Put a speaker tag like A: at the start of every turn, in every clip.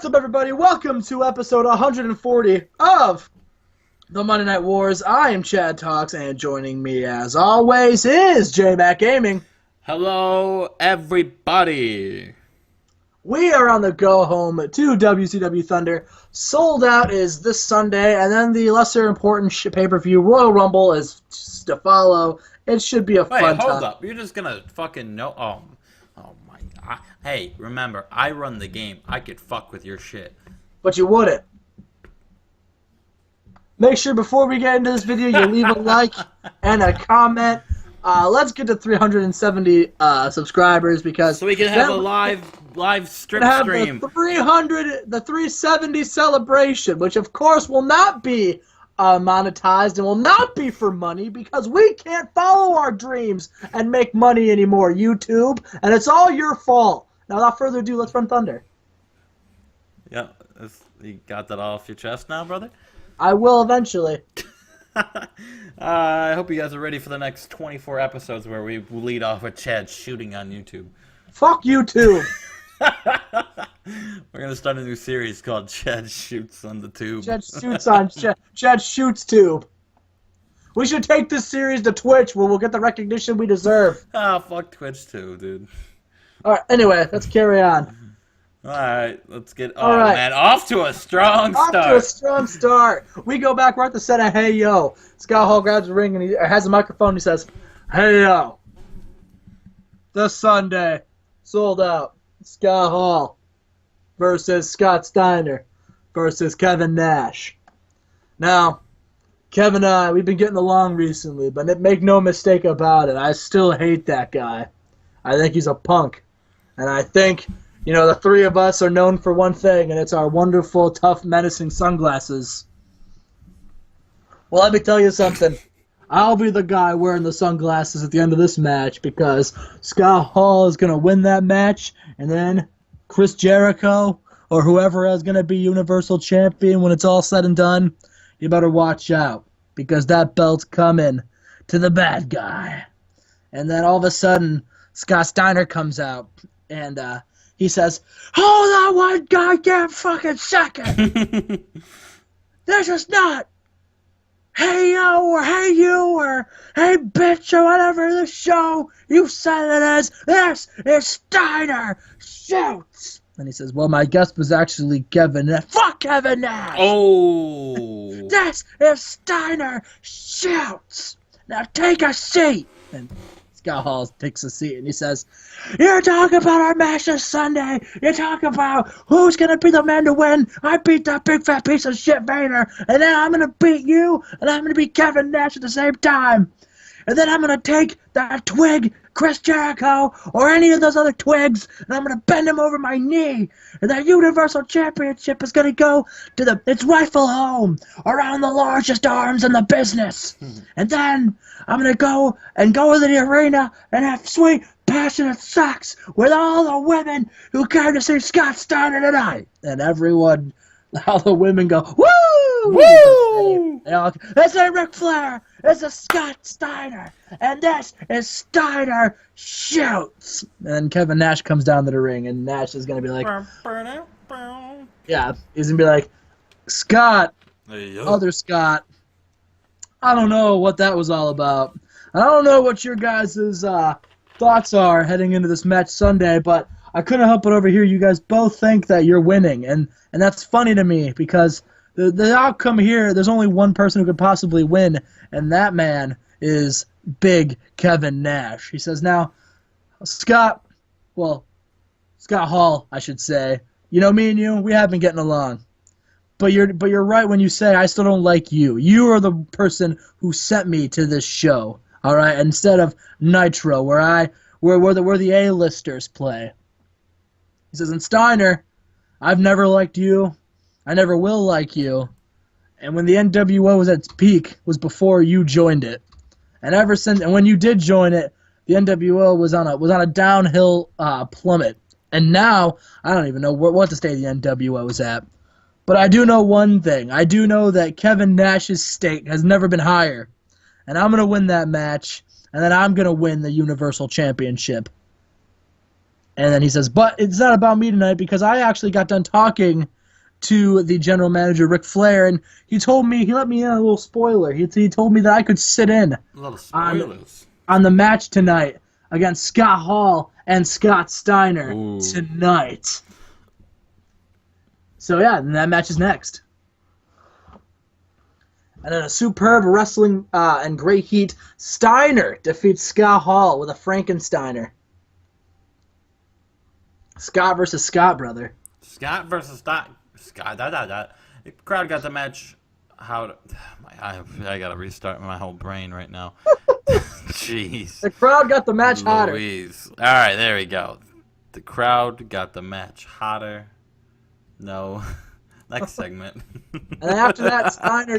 A: What's up, everybody? Welcome to episode 140 of the Monday Night Wars. I am Chad Talks, and joining me, as always, is Jmack Gaming.
B: Hello, everybody.
A: We are on the go home to WCW Thunder. Sold Out is this Sunday, and then the lesser important pay-per-view Royal Rumble is to follow. It should be a fun time.
B: Wait, hold up. You're just gonna fucking know. Oh my God. Hey, remember, I run the game. I could fuck with your shit.
A: But you wouldn't. Make sure before we get into this video, you leave a like and a comment. Let's get to 370 subscribers because
B: so we can have a live strip stream.
A: The 370 celebration, which of course will not be monetized and will not be for money because we can't follow our dreams and make money anymore, YouTube, and it's all your fault. Now, without further ado, let's run Thunder.
B: Yeah, you got that off your chest now, brother?
A: I will eventually.
B: I hope you guys are ready for the next 24 episodes where we lead off with Chad shooting on YouTube.
A: Fuck YouTube.
B: We're going to start a new series called Chad Shoots on the Tube.
A: Chad Shoots Tube. We should take this series to Twitch where we'll get the recognition we deserve.
B: Fuck Twitch too, dude.
A: Alright, anyway, let's carry on.
B: Alright, let's get man, off to a strong start.
A: Off to a strong start. We go back, we're at the set of Hey Yo. Scott Hall grabs a ring and he has a microphone. He says, Hey Yo. This Sunday, Sold Out. Scott Hall versus Scott Steiner versus Kevin Nash. Now, Kevin and I, we've been getting along recently, but make no mistake about it, I still hate that guy. I think he's a punk. And I think, you know, the three of us are known for one thing, and it's our wonderful, tough, menacing sunglasses. Well, let me tell you something. I'll be the guy wearing the sunglasses at the end of this match because Scott Hall is going to win that match, and then Chris Jericho or whoever is going to be Universal Champion when it's all said and done, you better watch out because that belt's coming to the bad guy. And then all of a sudden, Scott Steiner comes out, and he says, Hold on one goddamn fucking second! This is not Hey Yo or Hey You or Hey Bitch or whatever the show you said it is. This is Steiner Shoots! And he says, well, my guest was actually Kevin Nash. Fuck Kevin Nash!
B: Oh!
A: This is Steiner Shoots! Now take a seat! And Scott Hall takes a seat and he says, You're talking about our match this Sunday. You talk about who's going to be the man to win. I beat that big fat piece of shit Vader. And then I'm going to beat you. And I'm going to beat Kevin Nash at the same time. And then I'm going to take that twig, Chris Jericho, or any of those other twigs, and I'm going to bend him over my knee. And that Universal Championship is going to go to its rightful home around the largest arms in the business. And then I'm going to go to the arena and have sweet, passionate sex with all the women who came to see Scott Steiner tonight. And everyone, all the women go, woo!
B: Woo!
A: This ain't Ric Flair. This is Scott Steiner. And this is Steiner Shoots. And Kevin Nash comes down to the ring, and Nash is going to be like, yeah, he's going to be like, Scott, other Scott, I don't know what that was all about. I don't know what your guys' thoughts are heading into this match Sunday, but I couldn't help but overhear you guys both think that you're winning, and that's funny to me because the outcome here, there's only one person who could possibly win, and that man is Big Kevin Nash. He says, now, Scott Hall, I should say, you know, me and you, we have been getting along. But you're right when you say I still don't like you. You are the person who sent me to this show, all right, instead of Nitro, where the A-listers play. He says, and Steiner, I've never liked you. I never will like you. And when the NWO was at its peak, was before you joined it. And ever since, and when you did join it, the NWO was on a downhill plummet. And now, I don't even know what the state of the NWO is at. But I do know one thing. I do know that Kevin Nash's state has never been higher. And I'm going to win that match, and then I'm going to win the Universal Championship. And then he says, but it's not about me tonight because I actually got done talking to the general manager, Ric Flair, and he let me in a little spoiler. He told me that I could sit in
B: A little spoilers.
A: on the match tonight against Scott Hall and Scott Steiner tonight. So yeah, and that match is next. And then a superb wrestling and great heat, Steiner defeats Scott Hall with a Frankensteiner. Scott versus Scott, brother.
B: Scott versus Scott. The crowd got the match. I gotta restart my whole brain right now. Jeez.
A: The crowd got the match hotter.
B: Louise. All right, there we go. The crowd got the match hotter. No. Next segment.
A: And then after that, Steiner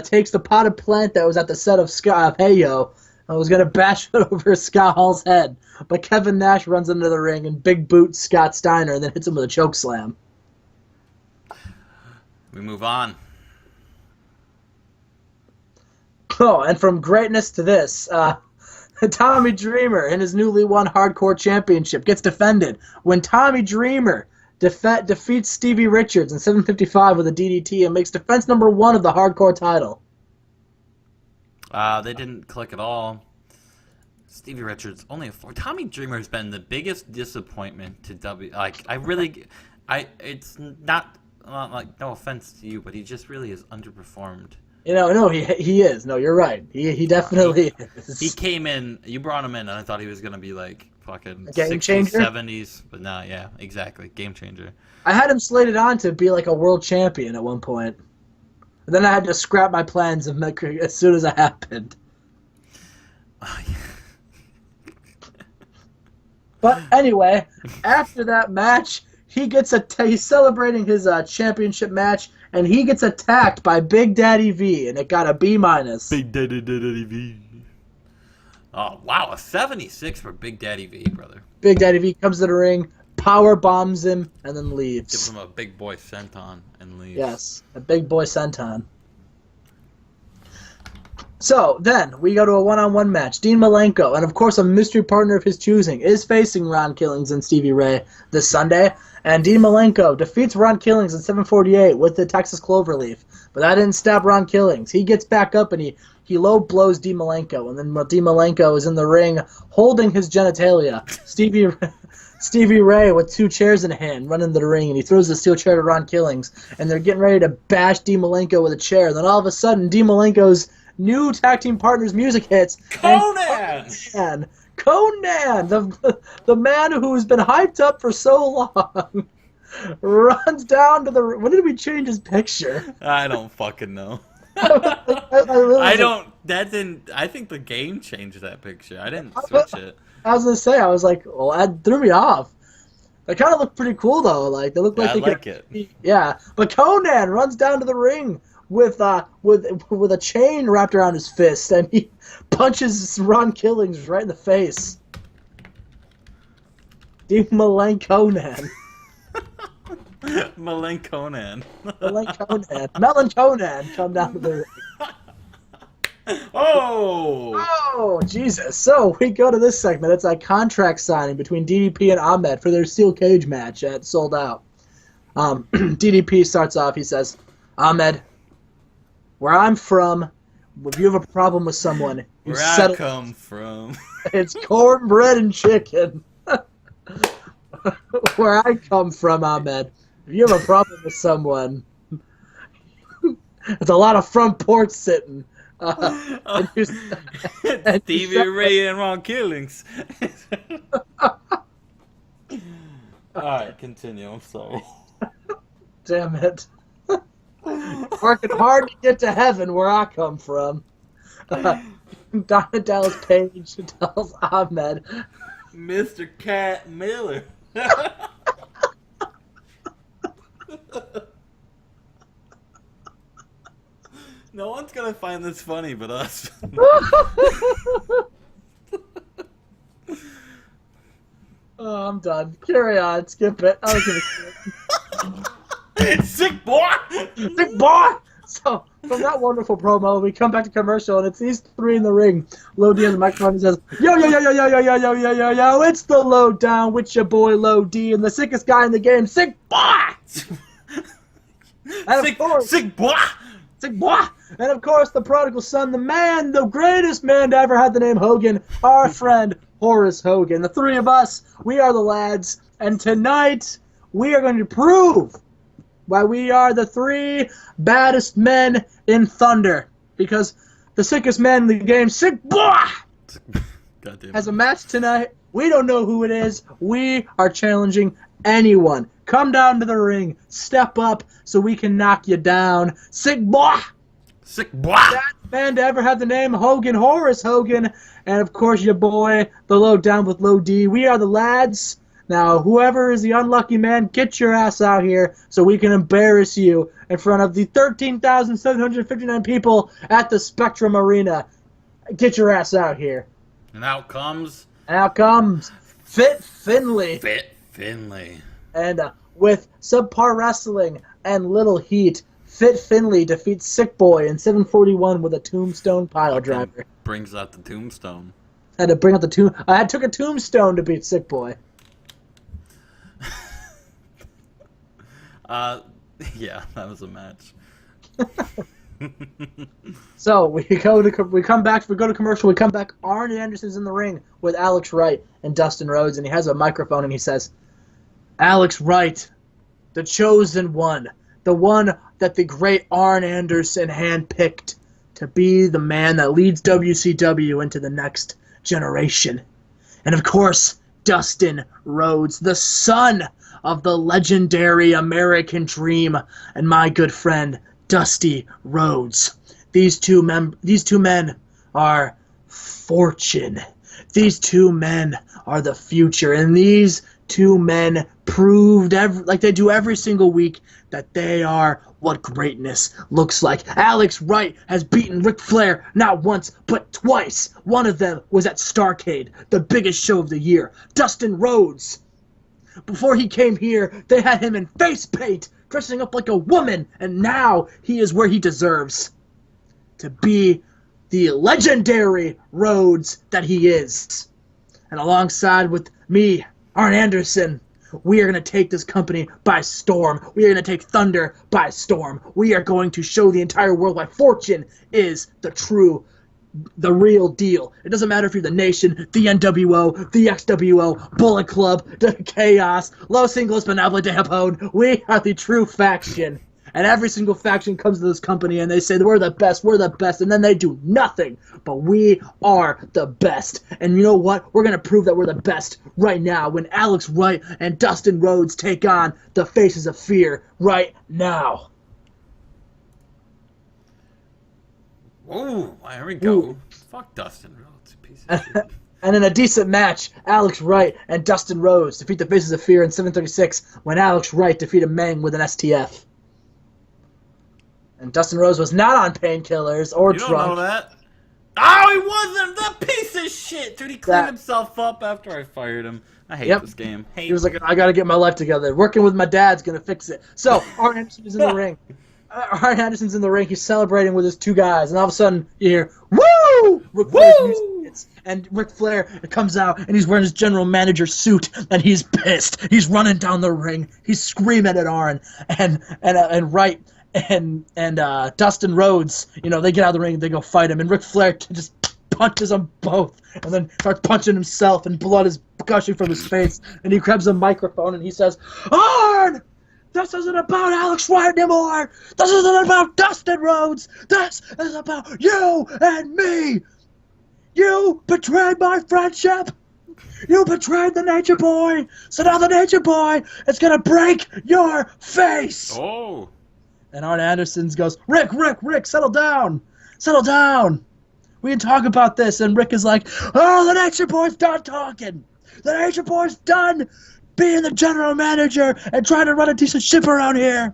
A: takes the potted plant that was at the set of Hey Yo and was gonna bash it over Scott Hall's head, but Kevin Nash runs into the ring and big boots Scott Steiner and then hits him with a choke slam.
B: We move on.
A: Oh, and from greatness to this, Tommy Dreamer in his newly won Hardcore Championship gets defended when Tommy Dreamer defeats Stevie Richards in 7:55 with a DDT and makes defense number 1 of the Hardcore title.
B: They didn't click at all. Stevie Richards only a 4. Tommy Dreamer has been the biggest disappointment to it's not like, no offense to you, but he just really has underperformed.
A: No, he is. No, you're right. He definitely is.
B: He came in, you brought him in, and I thought he was going to be like fucking
A: game
B: 60s,
A: changer?
B: 70s, but no, yeah, exactly. Game changer.
A: I had him slated on to be like a world champion at one point. And then I had to scrap my plans as soon as it happened.
B: Oh, yeah.
A: But anyway, after that match, he's celebrating his championship match, and he gets attacked by Big Daddy V, and it got a B-.
B: Big Daddy V. Oh, wow, a 76 for Big Daddy V, brother.
A: Big Daddy V comes to the ring, power bombs him, and then leaves.
B: Gives him a big boy senton and leaves.
A: Yes, a big boy senton. So, then, we go to a one-on-one match. Dean Malenko, and of course a mystery partner of his choosing, is facing Ron Killings and Stevie Ray this Sunday. And Dean Malenko defeats Ron Killings in 7:48 with the Texas Cloverleaf. But that didn't stop Ron Killings. He gets back up and he low blows Dean Malenko. And then Dean Malenko is in the ring holding his genitalia. Stevie Ray with 2 chairs in hand running to the ring, and he throws the steel chair to Ron Killings. And they're getting ready to bash Dean Malenko with a chair. And then all of a sudden, Dean Malenko's new tag team partner's music hits.
B: Conan!
A: Conan, the man who's been hyped up for so long, runs down to the... When did we change his picture?
B: I don't fucking know. I think the game changed that picture. I didn't switch it.
A: I was going to say, I was like, well, that threw me off. They kind of look pretty cool, though. Like, they look like
B: I
A: they
B: like it.
A: Yeah, but Conan runs down to the ring with a chain wrapped around his fist, and he punches Ron Killings right in the face. Dean Malenkonan.
B: Malenkonan.
A: Melanchonan come down to the ring. Oh, Jesus. So, we go to this segment. It's a contract signing between DDP and Ahmed for their steel cage match at Sold Out. DDP starts off, he says, Ahmed, where I'm from, if you have a problem with someone, you settle.
B: Where I come from.
A: It's cornbread and chicken. Where I come from, Ahmed, if you have a problem with someone, it's a lot of front porch sitting. And
B: Stevie Ray and Ron Killings. Alright, continue. I'm sorry.
A: Damn it. Working hard to get to heaven where I come from. Donna Dallas Page tells Ahmed,
B: Mr. Cat Miller. No one's gonna find this funny but us.
A: Oh, I'm done. Carry on. Skip it. I don't give a shit.
B: Sick boy!
A: Sick boy! So, from that wonderful promo, we come back to commercial, and it's these three in the ring. Low D has a microphone and says, yo, yo, yo, yo, yo, yo, yo, yo, yo, yo, yo, it's the Lowdown with your boy Low D and the sickest guy in the game, Sick Boy! And of course,
B: Sick Boy!
A: Sick Boy! And of course, the prodigal son, the man, the greatest man to ever have the name Hogan, our friend Horace Hogan. The three of us, we are the lads, and tonight, we are going to prove why we are the three baddest men in Thunder. Because the sickest man in the game, Sick Boy, has a match tonight. We don't know who it is. We are challenging anyone. Come down to the ring. Step up so we can knock you down. Sick Boy.
B: Sick Boy.
A: Baddest man to ever have the name Hogan, Horace Hogan. And of course your boy, the Lowdown with Low D. We are the lads. Now, whoever is the unlucky man, get your ass out here so we can embarrass you in front of the 13,759 people at the Spectrum Arena. Get your ass out here.
B: And out comes...
A: Fit Finley.
B: Fit Finley.
A: And with subpar wrestling and little heat, Fit Finley defeats Sick Boy in 741 with a tombstone pile driver.
B: Brings out the tombstone.
A: I had to bring out the I took a tombstone to beat Sick Boy.
B: Yeah, that was a match.
A: So we go to commercial. We come back. Arn Anderson's in the ring with Alex Wright and Dustin Rhodes, and he has a microphone and he says, "Alex Wright, the chosen one, the one that the great Arn Anderson handpicked to be the man that leads WCW into the next generation, and of course, Dustin Rhodes, the son of the legendary American Dream, and my good friend Dusty Rhodes. These two men are fortune. These two men are the future, and these two men proved like they do every single week that they are what greatness looks like. Alex Wright has beaten Ric Flair not once but twice. One of them was at Starrcade, the biggest show of the year. Dustin Rhodes, before he came here, they had him in face paint, dressing up like a woman, and now he is where he deserves to be the legendary Rhodes that he is. And alongside with me, Arn Anderson, we are going to take this company by storm. We are going to take Thunder by storm. We are going to show the entire world why Fortune is the real deal. It doesn't matter if you're the Nation, the NWO, the XWO, Bullet Club, the Chaos, Los Ingles Benevolent de Japón. We are the true faction. And every single faction comes to this company and they say, we're the best, and then they do nothing. But we are the best. And you know what? We're going to prove that we're the best right now when Alex Wright and Dustin Rhodes take on the Faces of Fear right now.
B: Whoa, here we go. Ooh. Fuck Dustin Rhodes, piece of shit.
A: And in a decent match, Alex Wright and Dustin Rhodes defeat the Faces of Fear in 736 when Alex Wright defeated Meng with an STF. And Dustin Rhodes was not on painkillers or drunk.
B: You don't know that. Oh, he wasn't! The piece of shit! Dude, he cleaned himself up after I fired him. I hate this game.
A: He was like, I gotta get my life together. Working with my dad's gonna fix it. So, Arn Anderson is in the ring. Arn Anderson's in the ring. He's celebrating with his two guys. And all of a sudden, you hear, woo! Ric Flair's music hits. And Ric Flair comes out, and he's wearing his general manager suit, and he's pissed. He's running down the ring. He's screaming at Arn. And Wright and Dustin Rhodes, they get out of the ring and they go fight him, and Ric Flair just punches them both, and then starts punching himself, and blood is gushing from his face, and he grabs a microphone and he says, Arn! This isn't about Alex Wright anymore! This isn't about Dustin Rhodes! This is about you and me! You betrayed my friendship! You betrayed the Nature Boy! So now the Nature Boy is gonna break your face!
B: Oh!
A: And Arn Anderson goes, Rick, settle down. Settle down. We can talk about this. And Rick is like, oh, the Nature Boy's done talking. The Nature Boy's done being the general manager and trying to run a decent ship around here.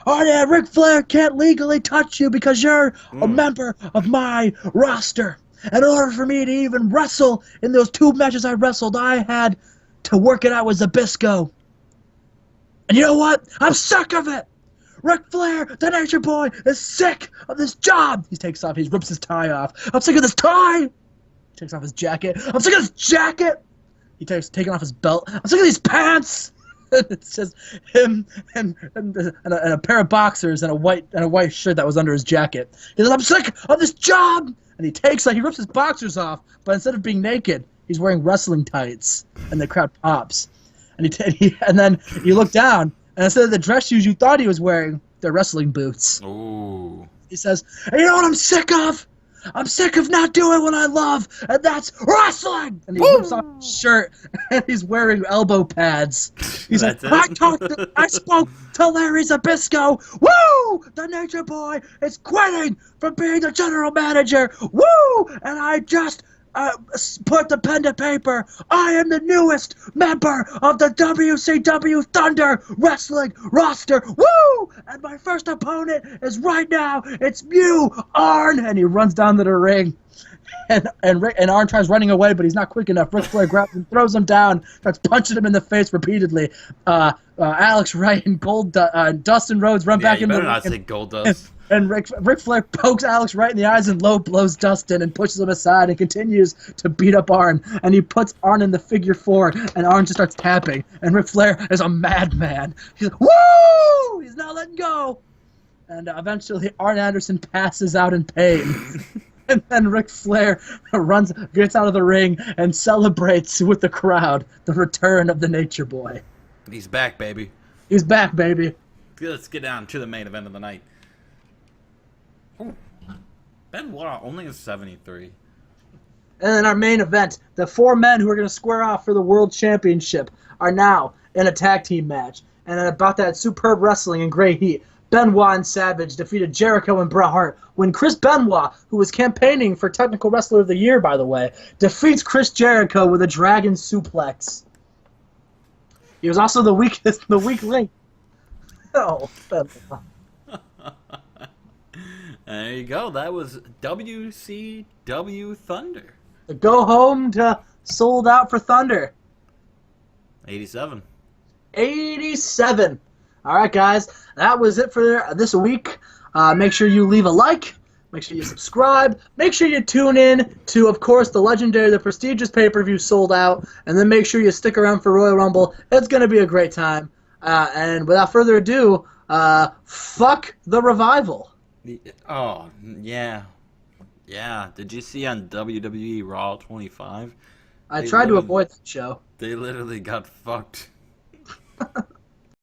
A: Oh, yeah, Ric Flair can't legally touch you because you're a member of my roster. In order for me to even wrestle in those 2 matches I wrestled, I had to work it out with Zbyszko. And you know what? I'm sick of it. Ric Flair, the Nature Boy, is sick of this job. He takes off. He rips his tie off. I'm sick of this tie. He takes off his jacket. I'm sick of this jacket. He takes taking off his belt. I'm sick of these pants. It's just him and a pair of boxers and a white shirt that was under his jacket. He says, "I'm sick of this job." And he rips his boxers off, but instead of being naked, he's wearing wrestling tights, and the crowd pops. And and then you look down, and instead of the dress shoes you thought he was wearing, they're wrestling boots.
B: Ooh.
A: He says, "And you know what I'm sick of? I'm sick of not doing what I love, and that's wrestling!" And he whips off his shirt, and he's wearing elbow pads. He says, I spoke to Larry Zbyszko. Woo! The Nature Boy is quitting from being the general manager. Woo! And I just put the pen to paper. I am the newest member of the WCW Thunder Wrestling roster. Woo! And my first opponent is right now. It's you, Arn. And he runs down to the ring. And Arn tries running away, but he's not quick enough. Ric Flair grabs him, throws him down, starts punching him in the face repeatedly. Alex Wright and Dustin Rhodes run back in the ring.
B: Yeah, you better not say Goldust.
A: And Ric Flair pokes Alex right in the eyes and low blows Dustin and pushes him aside and continues to beat up Arn. And he puts Arn in the figure 4, and Arn just starts tapping. And Ric Flair is a madman. He's like, woo! He's not letting go. And eventually Arn Anderson passes out in pain. And then Ric Flair gets out of the ring and celebrates with the crowd the return of the Nature Boy.
B: He's back, baby.
A: He's back, baby.
B: Let's get down to the main event of the night. Ooh. Benoit only is 73.
A: And then our main event, the 4 men who are going to square off for the World Championship are now in a tag team match. And about that superb wrestling in Great Heat, Benoit and Savage defeated Jericho and Bret Hart when Chris Benoit, who was campaigning for Technical Wrestler of the Year, by the way, defeats Chris Jericho with a dragon suplex. He was also the weak link. Oh, Benoit.
B: There you go. That was WCW Thunder.
A: The go home to Sold Out for Thunder.
B: 87.
A: 87. All right, guys. That was it for this week. Make sure you leave a like. Make sure you subscribe. Make sure you tune in to, of course, the prestigious pay-per-view Sold Out. And then make sure you stick around for Royal Rumble. It's going to be a great time. And without further ado, fuck the Revival.
B: Oh, yeah. Yeah. Did you see on WWE Raw 25?
A: I tried to avoid that show.
B: They literally got fucked.